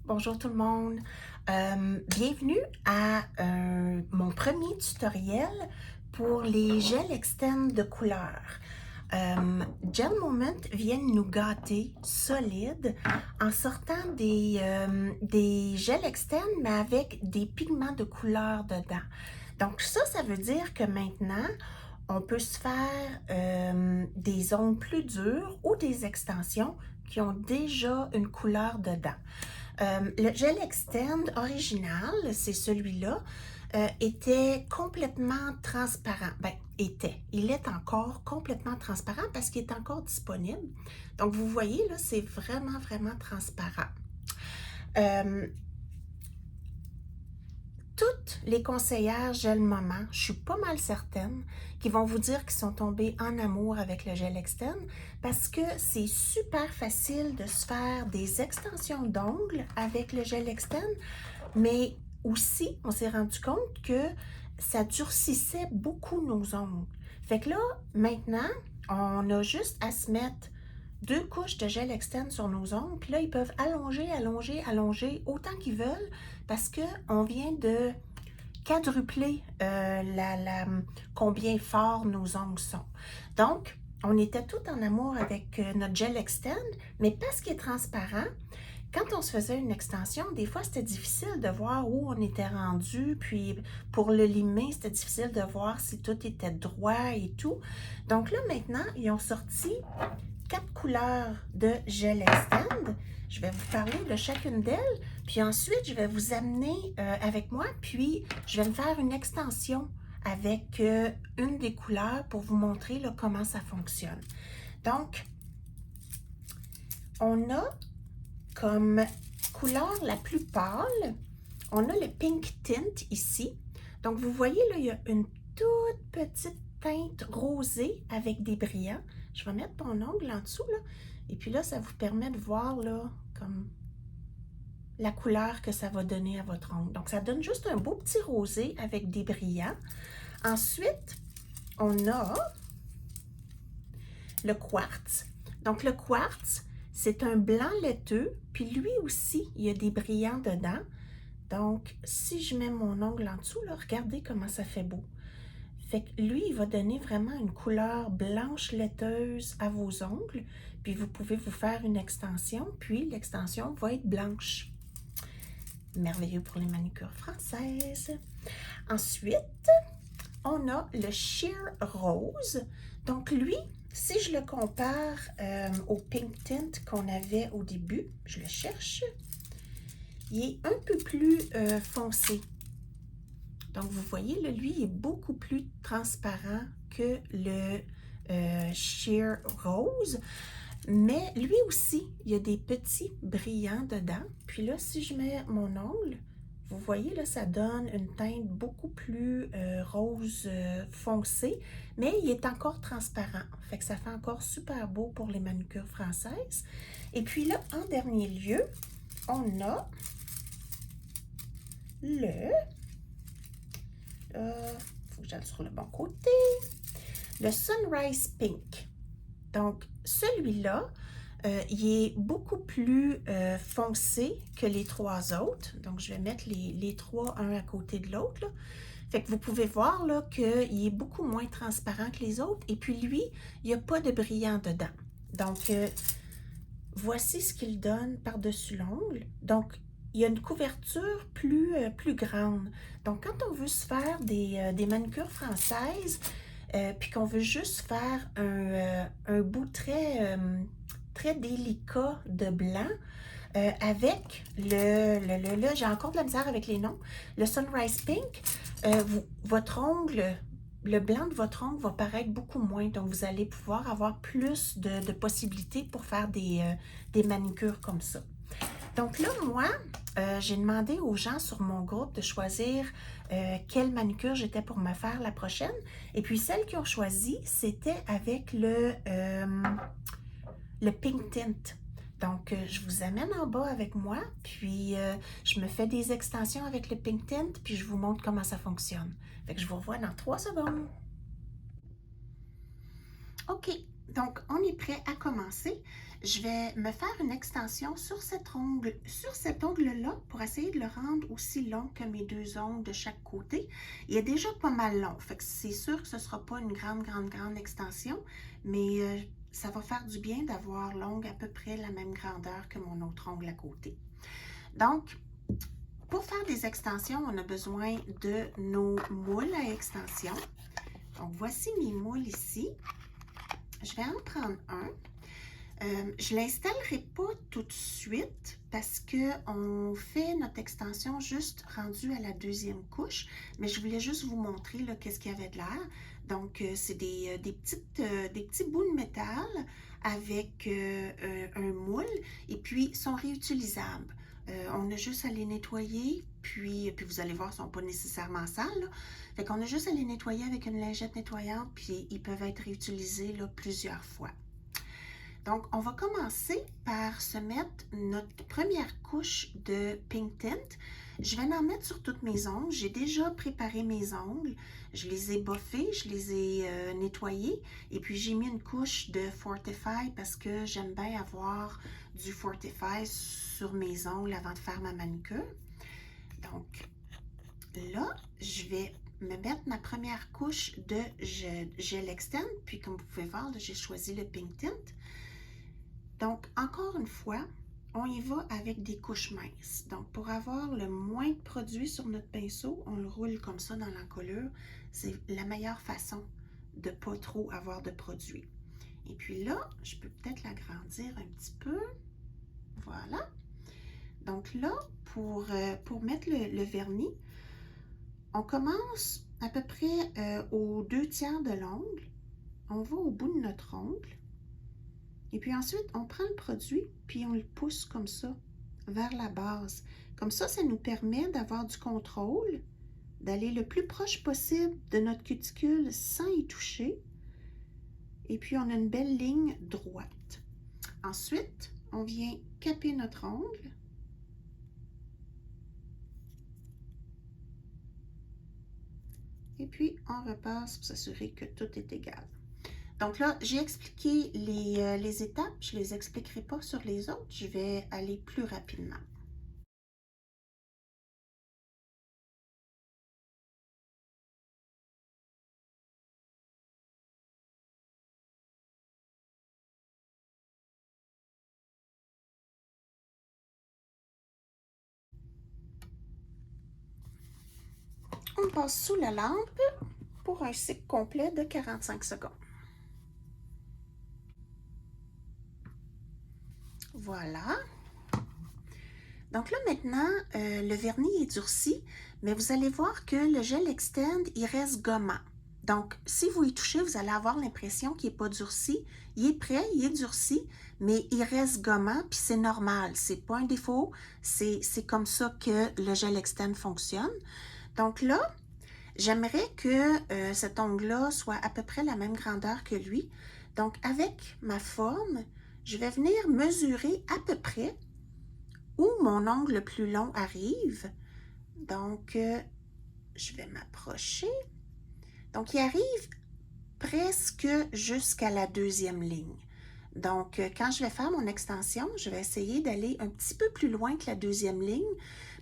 Bonjour tout le monde. Bienvenue à mon premier tutoriel pour les gels externes de couleur. Gel Moment viennent nous gâter solide en sortant des gels externes mais avec des pigments de couleur dedans. Donc ça veut dire que maintenant, on peut se faire des ongles plus durs ou des extensions qui ont déjà une couleur dedans. Le gel externe original, c'est celui-là, était complètement transparent. Ben, il est encore complètement transparent parce qu'il est encore disponible. Donc, vous voyez, là, c'est vraiment, vraiment transparent. Toutes les conseillères Gel Moment, je suis pas mal certaine, qui vont vous dire qu'ils sont tombés en amour avec le gel externe parce que c'est super facile de se faire des extensions d'ongles avec le gel externe, mais aussi, on s'est rendu compte que ça durcissait beaucoup nos ongles. Fait que là, maintenant, on a juste à se mettre 2 couches de gel externe sur nos ongles, puis là, ils peuvent allonger, allonger, allonger autant qu'ils veulent parce qu'on vient de quadrupler combien fort nos ongles sont. Donc, on était tout en amour avec notre gel externe, mais parce qu'il est transparent, quand on se faisait une extension, des fois, c'était difficile de voir où on était rendu, puis pour le limer, c'était difficile de voir si tout était droit et tout. Donc là, maintenant, ils ont sorti 4 couleurs de gel extend. Je vais vous parler de chacune d'elles, puis ensuite, je vais vous amener avec moi, puis je vais me faire une extension avec une des couleurs pour vous montrer là, comment ça fonctionne. Donc, on a comme couleur la plus pâle, on a le Pink Tint ici. Donc, vous voyez, là, il y a une toute petite teinte rosée avec des brillants. Je vais mettre mon ongle en dessous, là. Et puis là, ça vous permet de voir, là, comme la couleur que ça va donner à votre ongle. Donc, ça donne juste un beau petit rosé avec des brillants. Ensuite, on a le quartz. Donc, le quartz, c'est un blanc laiteux, puis lui aussi, il y a des brillants dedans. Donc, si je mets mon ongle en dessous, là, regardez comment ça fait beau. Fait que lui, il va donner vraiment une couleur blanche laiteuse à vos ongles. Puis, vous pouvez vous faire une extension, puis l'extension va être blanche. Merveilleux pour les manucures françaises. Ensuite, on a le Sheer Rose. Donc, lui, si je le compare au Pink Tint qu'on avait au début, je le cherche, il est un peu plus foncé. Donc, vous voyez, là, lui, il est beaucoup plus transparent que le Sheer Rose. Mais lui aussi, il y a des petits brillants dedans. Puis là, si je mets mon ongle, vous voyez, là, ça donne une teinte beaucoup plus rose foncé, mais il est encore transparent. Fait que ça fait encore super beau pour les manucures françaises. Et puis là, en dernier lieu, on a le... faut que j'aille sur le bon côté. Le Sunrise Pink. Donc, celui-là, il est beaucoup plus foncé que les 3 autres. Donc, je vais mettre les 3 un à côté de l'autre. Fait que vous pouvez voir là qu'il est beaucoup moins transparent que les autres. Et puis lui, il n'y a pas de brillant dedans. Donc, voici ce qu'il donne par-dessus l'ongle. Donc, il y a une couverture plus grande. Donc, quand on veut se faire des manucures françaises, puis qu'on veut juste faire un bout très délicat de blanc, avec j'ai encore de la misère avec les noms, le Sunrise Pink, votre ongle, le blanc de votre ongle va paraître beaucoup moins. Donc, vous allez pouvoir avoir plus de possibilités pour faire des manucures comme ça. Donc là, moi, j'ai demandé aux gens sur mon groupe de choisir quelle manucure j'étais pour me faire la prochaine. Et puis, celles qui ont choisi, c'était avec le Pink Tint. Donc, je vous amène en bas avec moi, puis je me fais des extensions avec le Pink Tint, puis je vous montre comment ça fonctionne. Fait que je vous revois dans 3 secondes. OK, Donc, on est prêt à commencer. Je vais me faire une extension sur cet ongle-là pour essayer de le rendre aussi long que mes deux ongles de chaque côté. Il est déjà pas mal long, fait que c'est sûr que ce ne sera pas une grande extension, mais ça va faire du bien d'avoir l'ongle à peu près la même grandeur que mon autre ongle à côté. Donc, pour faire des extensions, on a besoin de nos moules à extension. Donc, voici mes moules ici. Je vais en prendre un. Je ne l'installerai pas tout de suite parce qu'on fait notre extension juste rendue à la deuxième couche, mais je voulais juste vous montrer qu'est-ce qu'il y avait de l'air. Donc, c'est des petits bouts de métal avec un moule et puis ils sont réutilisables. On a juste à les nettoyer, puis vous allez voir, ils ne sont pas nécessairement sales, là. Fait qu'on a juste à les nettoyer avec une lingette nettoyante, puis ils peuvent être réutilisés là, plusieurs fois. Donc, on va commencer par se mettre notre première couche de Pink Tint. Je vais en mettre sur toutes mes ongles. J'ai déjà préparé mes ongles. Je les ai boffés, je les ai nettoyés. Et puis, j'ai mis une couche de Fortify parce que j'aime bien avoir du Fortify sur mes ongles avant de faire ma manucure. Donc, là, je vais me mettre ma première couche de gel externe. Puis, comme vous pouvez voir, j'ai choisi le Pink Tint. Donc, encore une fois, on y va avec des couches minces. Donc, pour avoir le moins de produit sur notre pinceau, on le roule comme ça dans l'encolure. C'est la meilleure façon de ne pas trop avoir de produit. Et puis là, je peux peut-être l'agrandir un petit peu. Voilà. Donc là, pour mettre le vernis, on commence à peu près aux 2/3 de l'ongle. On va au bout de notre ongle. Et puis ensuite, on prend le produit, puis on le pousse comme ça, vers la base. Comme ça nous permet d'avoir du contrôle, d'aller le plus proche possible de notre cuticule sans y toucher. Et puis, on a une belle ligne droite. Ensuite, on vient caper notre ongle. Et puis, on repasse pour s'assurer que tout est égal. Donc là, j'ai expliqué les étapes. Je ne les expliquerai pas sur les autres. Je vais aller plus rapidement. On passe sous la lampe pour un cycle complet de 45 secondes. Voilà. Donc là, maintenant, le vernis est durci, mais vous allez voir que le gel Extend, il reste gommant. Donc, si vous y touchez, vous allez avoir l'impression qu'il n'est pas durci. Il est prêt, il est durci, mais il reste gommant, puis c'est normal. C'est pas un défaut, c'est comme ça que le gel Extend fonctionne. Donc là, j'aimerais que cet ongle-là soit à peu près la même grandeur que lui. Donc, avec ma forme, je vais venir mesurer à peu près où mon ongle le plus long arrive. Donc, je vais m'approcher. Donc, il arrive presque jusqu'à la deuxième ligne. Donc, quand je vais faire mon extension, je vais essayer d'aller un petit peu plus loin que la deuxième ligne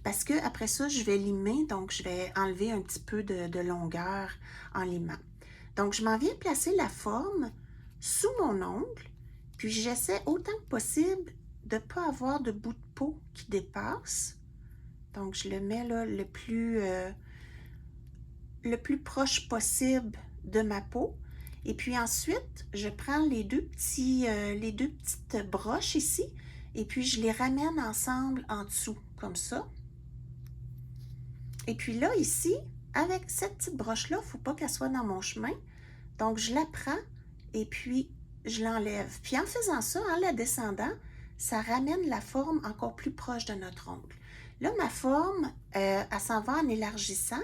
parce que après ça, je vais limer, donc je vais enlever un petit peu de longueur en limant. Donc, je m'en viens placer la forme sous mon ongle, puis j'essaie autant que possible de ne pas avoir de bout de peau qui dépasse. Donc, je le mets là le plus proche possible de ma peau. Et puis ensuite, je prends les deux petites broches ici et puis je les ramène ensemble en dessous, comme ça. Et puis là, ici, avec cette petite broche-là, il ne faut pas qu'elle soit dans mon chemin. Donc, je la prends et puis je l'enlève. Puis en faisant ça, en la descendant, ça ramène la forme encore plus proche de notre ongle. Là, ma forme, elle s'en va en élargissant.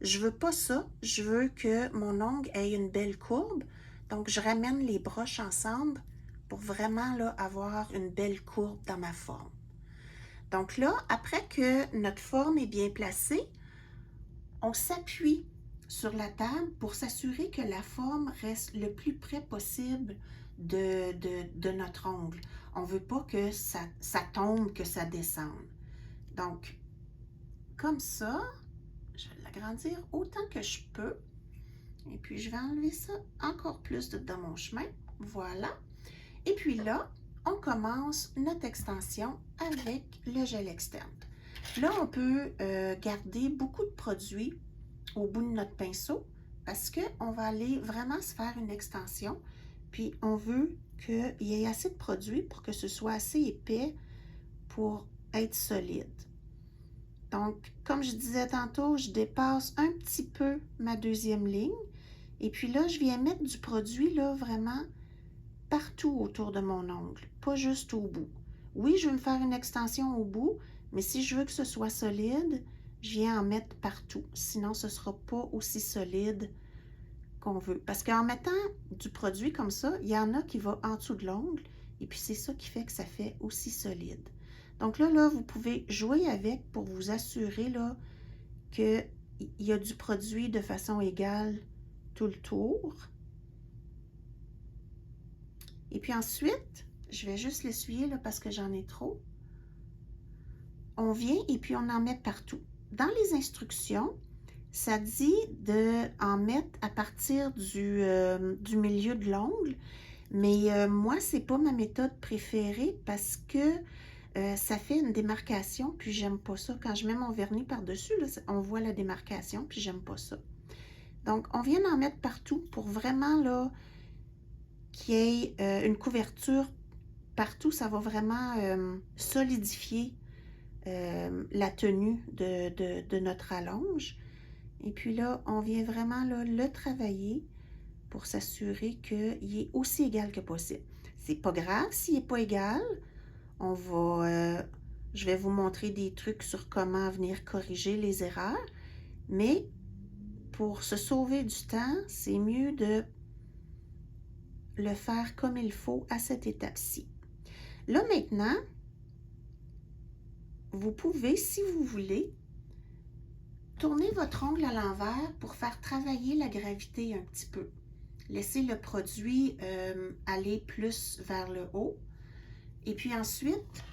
Je ne veux pas ça. Je veux que mon ongle ait une belle courbe. Donc, je ramène les broches ensemble pour vraiment là, avoir une belle courbe dans ma forme. Donc là, après que notre forme est bien placée, on s'appuie sur la table pour s'assurer que la forme reste le plus près possible de notre ongle. On ne veut pas que ça tombe, que ça descende. Donc, comme ça, je vais l'agrandir autant que je peux. Et puis, je vais enlever ça encore plus dans mon chemin. Voilà. Et puis là, on commence notre extension avec le gel externe. Là, on peut garder beaucoup de produits au bout de notre pinceau parce qu'on va aller vraiment se faire une extension. Puis, on veut qu'il y ait assez de produits pour que ce soit assez épais pour être solide. Donc, comme je disais tantôt, je dépasse un petit peu ma deuxième ligne. Et puis là, je viens mettre du produit là vraiment partout autour de mon ongle, pas juste au bout. Oui, je vais me faire une extension au bout, mais si je veux que ce soit solide, je viens en mettre partout. Sinon, ce ne sera pas aussi solide qu'on veut. Parce qu'en mettant du produit comme ça, il y en a qui va en dessous de l'ongle, et puis c'est ça qui fait que ça fait aussi solide. Donc là, vous pouvez jouer avec pour vous assurer là, qu'il y a du produit de façon égale tout le tour. Et puis ensuite, je vais juste l'essuyer là parce que j'en ai trop. On vient et puis on en met partout. Dans les instructions, ça dit d'en mettre à partir du milieu de l'ongle, mais moi, c'est pas ma méthode préférée parce que ça fait une démarcation, puis j'aime pas ça. Quand je mets mon vernis par-dessus, on voit la démarcation, puis j'aime pas ça. Donc, on vient d'en mettre partout pour vraiment là qu'il y ait une couverture partout. Ça va vraiment solidifier la tenue de notre allonge. Et puis là, on vient vraiment là, le travailler pour s'assurer qu'il est aussi égal que possible. C'est pas grave s'il n'est pas égal. On va, je vais vous montrer des trucs sur comment venir corriger les erreurs. Mais pour se sauver du temps, c'est mieux de le faire comme il faut à cette étape-ci. Là maintenant, vous pouvez, si vous voulez, tourner votre ongle à l'envers pour faire travailler la gravité un petit peu. Laissez le produit aller plus vers le haut. Et puis ensuite,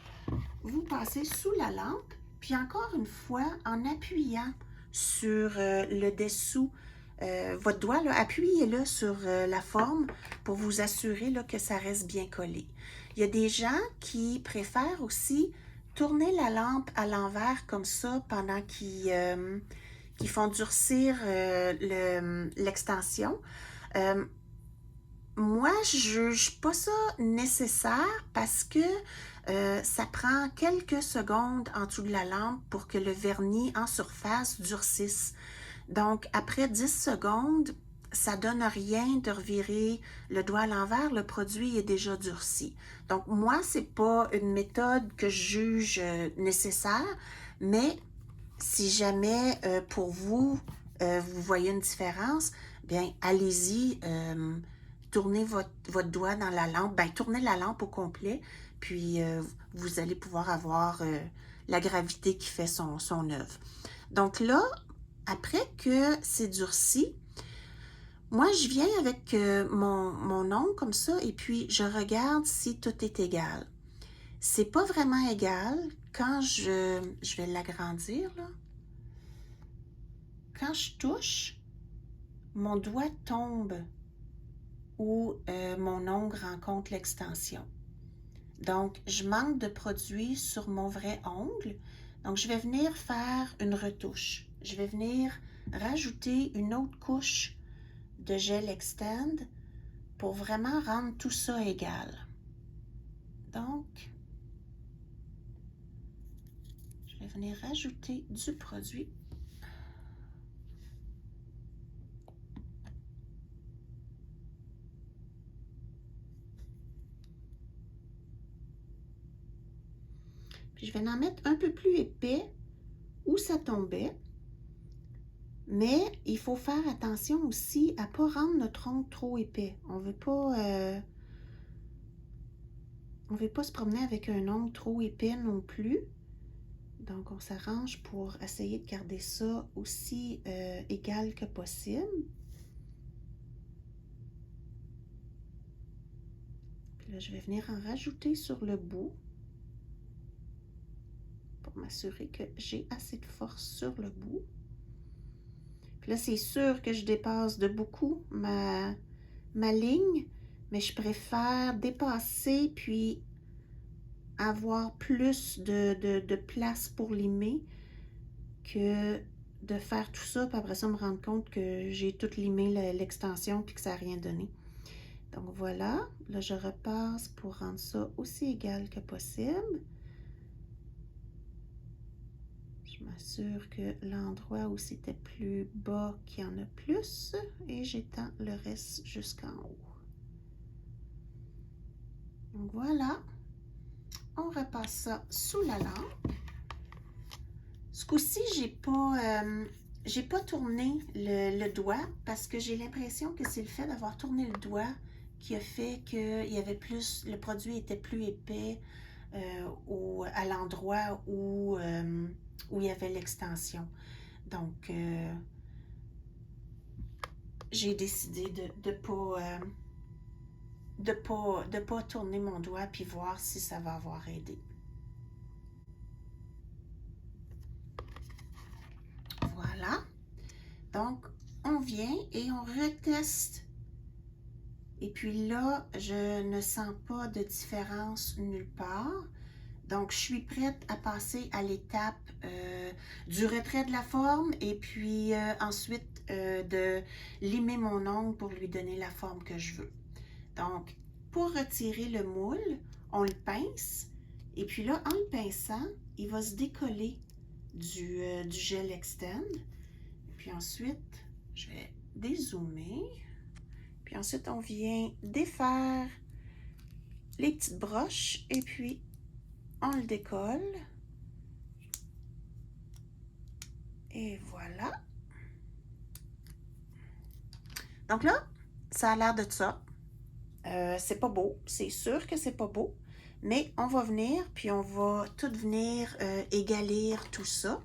vous passez sous la lampe. Puis encore une fois, en appuyant sur le dessous, votre doigt, appuyez-le sur la forme pour vous assurer là, que ça reste bien collé. Il y a des gens qui préfèrent aussi tourner la lampe à l'envers comme ça pendant qu'ils font durcir l'extension. Moi, je ne juge pas ça nécessaire parce que ça prend quelques secondes en dessous de la lampe pour que le vernis en surface durcisse. Donc, après 10 secondes, ça ne donne rien de revirer le doigt à l'envers, le produit est déjà durci. Donc, moi, ce n'est pas une méthode que je juge nécessaire, mais si jamais pour vous, vous voyez une différence, bien, allez-y, tournez votre doigt dans la lampe, bien, tournez la lampe au complet, puis vous allez pouvoir avoir la gravité qui fait son œuvre. Donc là, après que c'est durci, moi, je viens avec mon ongle comme ça, et puis je regarde si tout est égal. C'est pas vraiment égal quand je vais l'agrandir, là. Quand je touche, mon doigt tombe où mon ongle rencontre l'extension. Donc, je manque de produit sur mon vrai ongle. Donc, je vais venir faire une retouche. Je vais venir rajouter une autre couche de gel extend pour vraiment rendre tout ça égal. Donc, je vais venir rajouter du produit. Puis je vais en mettre un peu plus épais où ça tombait. Mais il faut faire attention aussi à ne pas rendre notre ongle trop épais. On ne veut pas se promener avec un ongle trop épais non plus. Donc, on s'arrange pour essayer de garder ça aussi égal que possible. Puis là, je vais venir en rajouter sur le bout pour m'assurer que j'ai assez de force sur le bout. Puis là, c'est sûr que je dépasse de beaucoup ma ligne, mais je préfère dépasser puis avoir plus de place pour limer que de faire tout ça, puis après ça, me rendre compte que j'ai tout limé l'extension puis que ça n'a rien donné. Donc voilà, là, je repasse pour rendre ça aussi égal que possible. Je m'assure que l'endroit où c'était plus bas, qu'il y en a plus, et j'étends le reste jusqu'en haut. Donc voilà, on repasse ça sous la lampe. Ce coup-ci, j'ai pas tourné le doigt parce que j'ai l'impression que c'est le fait d'avoir tourné le doigt qui a fait que le produit était plus épais à l'endroit où il y avait l'extension. Donc, j'ai décidé de pas tourner mon doigt puis voir si ça va avoir aidé. Voilà. Donc, on vient et on reteste. Et puis là, je ne sens pas de différence nulle part. Donc, je suis prête à passer à l'étape du retrait de la forme et puis ensuite de limer mon ongle pour lui donner la forme que je veux. Donc, pour retirer le moule, on le pince et puis là, en le pinçant, il va se décoller du gel Extend. Puis ensuite, je vais dézoomer. Puis ensuite, on vient défaire les petites broches et puis on le décolle. Et voilà. Donc là, ça a l'air de ça. C'est pas beau, c'est sûr que c'est pas beau, mais on va venir, puis on va tout venir égalir tout ça.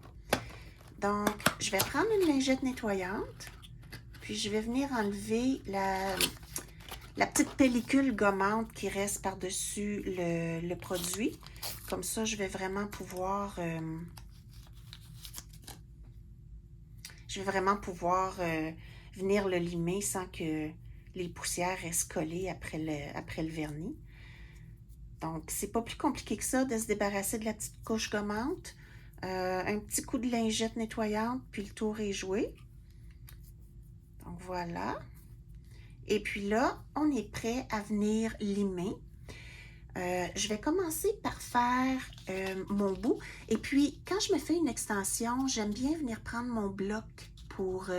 Donc, je vais prendre une lingette nettoyante, puis je vais venir enlever la petite pellicule gommante qui reste par-dessus le produit. Comme ça, je vais vraiment pouvoir venir le limer sans que les poussières restent collées après le vernis. Donc, c'est pas plus compliqué que ça de se débarrasser de la petite couche gommante. Un petit coup de lingette nettoyante, puis le tour est joué. Donc, voilà. Et puis là, on est prêt à venir limer. Je vais commencer par faire mon bout. Et puis, quand je me fais une extension, j'aime bien venir prendre mon bloc pour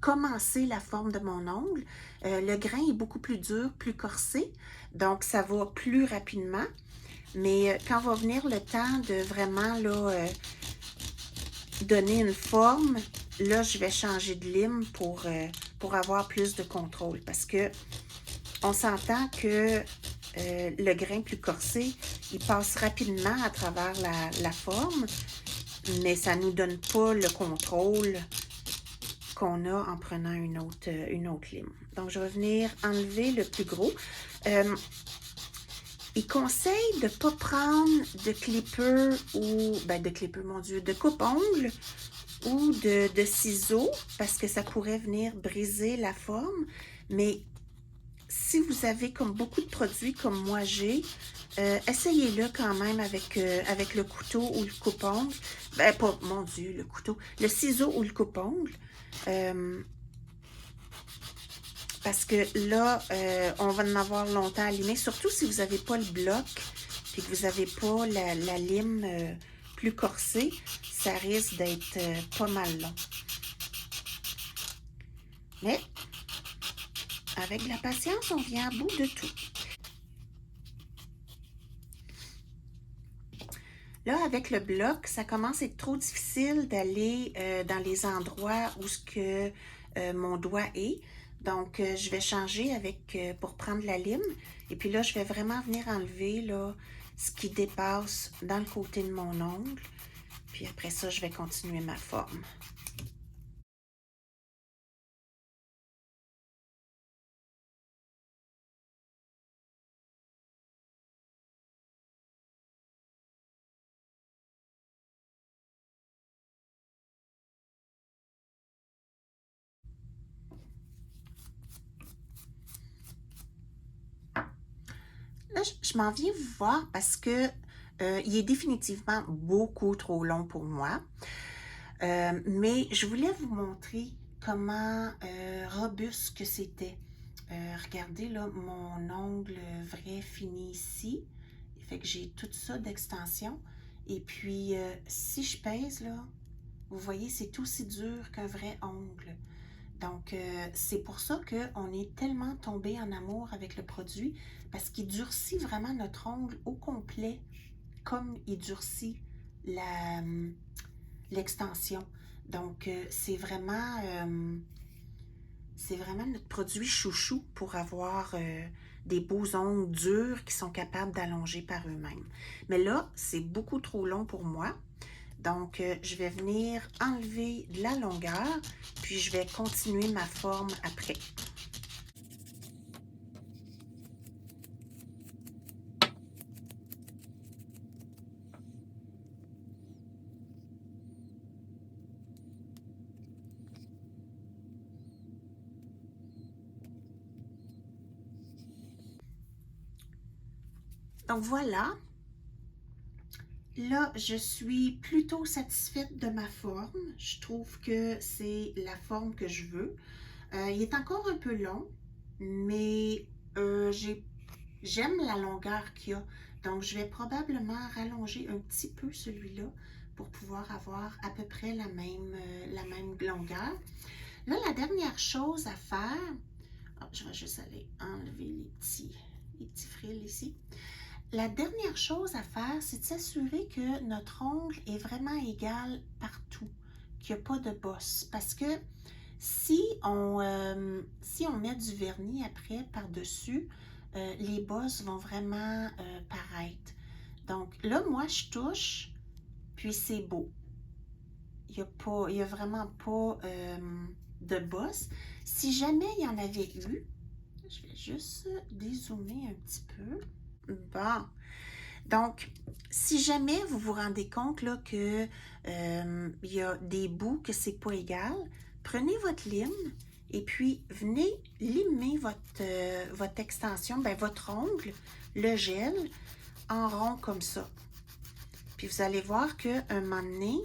commencer la forme de mon ongle. Le grain est beaucoup plus dur, plus corsé, donc ça va plus rapidement. Mais quand va venir le temps de vraiment là, donner une forme, là, je vais changer de lime pour avoir plus de contrôle. Parce que on s'entend que le grain plus corsé, il passe rapidement à travers la forme, mais ça ne nous donne pas le contrôle qu'on a en prenant une autre lime. Donc, je vais venir enlever le plus gros. Il conseille de ne pas prendre de clipper ou, de coupe-ongle ou de ciseaux parce que ça pourrait venir briser la forme. Mais si vous avez comme beaucoup de produits comme moi j'ai, essayez-le quand même avec le couteau ou le coupe-ongle. Mon Dieu, le couteau. Le ciseau ou le coupe-ongle. Parce que là, on va en avoir longtemps à limer, surtout si vous n'avez pas le bloc et que vous n'avez pas la lime plus corsée, ça risque d'être pas mal long. Mais avec de la patience, on vient à bout de tout. Là, avec le bloc, ça commence à être trop difficile d'aller dans les endroits où mon doigt est. Donc, je vais changer pour prendre la lime. Et puis là, je vais vraiment venir enlever là, ce qui dépasse dans le côté de mon ongle. Puis après ça, je vais continuer ma forme. je m'en viens vous voir parce que il est définitivement beaucoup trop long pour moi. Mais je voulais vous montrer comment robuste que c'était. Regardez là, mon ongle vrai fini ici. Fait que j'ai tout ça d'extension. Et puis, si je pèse là, vous voyez, c'est aussi dur qu'un vrai ongle. Donc, c'est pour ça qu'on est tellement tombé en amour avec le produit, parce qu'il durcit vraiment notre ongle au complet, comme il durcit l'extension. Donc, c'est vraiment notre produit chouchou pour avoir des beaux ongles durs qui sont capables d'allonger par eux-mêmes. Mais là, c'est beaucoup trop long pour moi. Donc, je vais venir enlever de la longueur, puis je vais continuer ma forme après. Donc voilà, là je suis plutôt satisfaite de ma forme. Je trouve que c'est la forme que je veux. Il est encore un peu long, mais j'aime la longueur qu'il y a. Donc je vais probablement rallonger un petit peu celui-là pour pouvoir avoir à peu près la même longueur. Là, la dernière chose à faire, je vais juste aller enlever les petits fils ici. La dernière chose à faire, c'est de s'assurer que notre ongle est vraiment égal partout, qu'il n'y a pas de bosse. Parce que si on met du vernis après par-dessus, les bosses vont vraiment paraître. Donc là, moi, je touche, puis c'est beau. Il y a vraiment pas de bosse. Si jamais il y en avait eu, je vais juste dézoomer un petit peu. Bon. Donc, si jamais vous vous rendez compte là, que il y a des bouts que c'est pas égal, prenez votre lime et puis venez limer votre extension, ben, votre ongle, le gel, en rond comme ça. Puis vous allez voir qu'à un moment donné,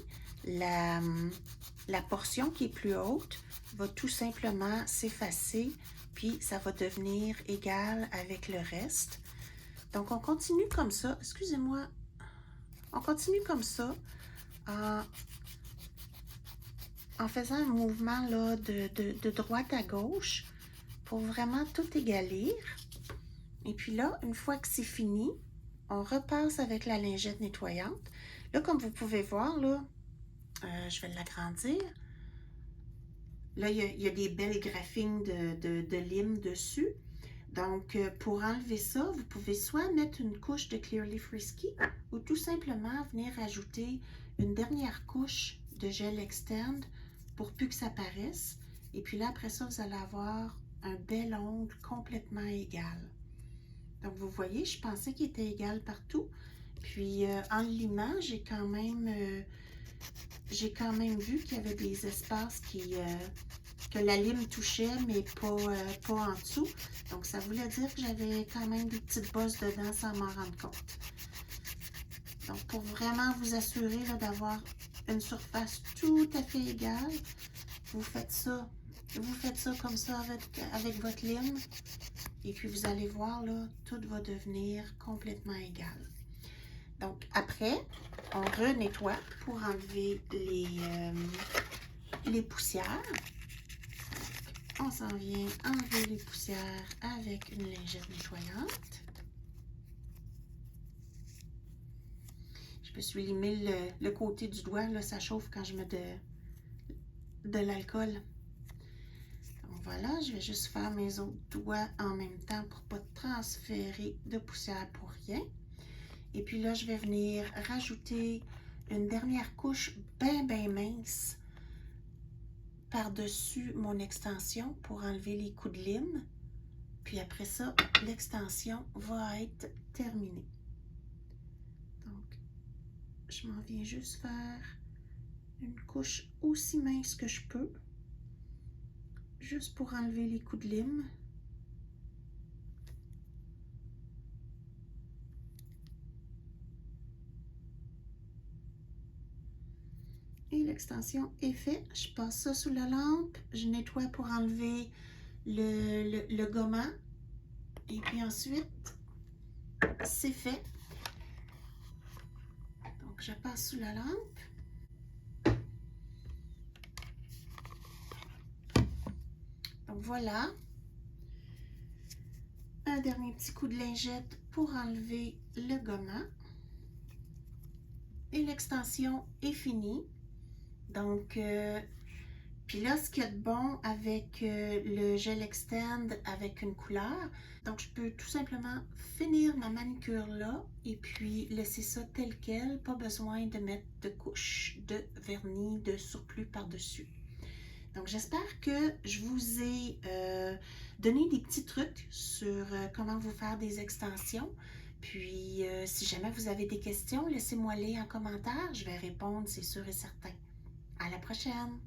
la portion qui est plus haute va tout simplement s'effacer, puis ça va devenir égal avec le reste. Donc, on continue comme ça. Excusez-moi. On continue comme ça en faisant un mouvement là, de droite à gauche pour vraiment tout égalir. Et puis là, une fois que c'est fini, on repasse avec la lingette nettoyante. Là, comme vous pouvez voir, là, je vais l'agrandir. Là, il y a des belles graphines de lime dessus. Donc, pour enlever ça, vous pouvez soit mettre une couche de Clearly Frisky ou tout simplement venir ajouter une dernière couche de gel externe pour plus que ça paraisse. Et puis là, après ça, vous allez avoir un bel ongle complètement égal. Donc, vous voyez, je pensais qu'il était égal partout. Puis, en le limant, j'ai quand même vu qu'il y avait des espaces que la lime touchait, mais pas en dessous. Donc, ça voulait dire que j'avais quand même des petites bosses dedans sans m'en rendre compte. Donc, pour vraiment vous assurer d'avoir une surface tout à fait égale, vous faites ça. Vous faites ça comme ça avec votre lime. Et puis, vous allez voir, là, tout va devenir complètement égal. Donc, après, on renettoie pour enlever les poussières. On s'en vient enlever les poussières avec une lingette nettoyante. Je me suis limé le côté du doigt, là, ça chauffe quand je mets de l'alcool. Donc voilà, je vais juste faire mes autres doigts en même temps pour ne pas transférer de poussière pour rien. Et puis là, je vais venir rajouter une dernière couche bien mince par-dessus mon extension pour enlever les coups de lime. Puis après ça, l'extension va être terminée. Donc, je m'en viens juste faire une couche aussi mince que je peux, juste pour enlever les coups de lime. Et l'extension est faite. Je passe ça sous la lampe. Je nettoie pour enlever le gommant. Et puis ensuite, c'est fait. Donc, je passe sous la lampe. Donc, voilà. Un dernier petit coup de lingette pour enlever le gommant. Et l'extension est finie. Donc, puis là, ce qu'il y a de bon avec le gel extend avec une couleur, donc je peux tout simplement finir ma manicure là et puis laisser ça tel quel, pas besoin de mettre de couche de vernis de surplus par-dessus. Donc j'espère que je vous ai donné des petits trucs sur comment vous faire des extensions. Puis si jamais vous avez des questions, laissez-moi les en commentaire, je vais répondre, c'est sûr et certain. À la prochaine!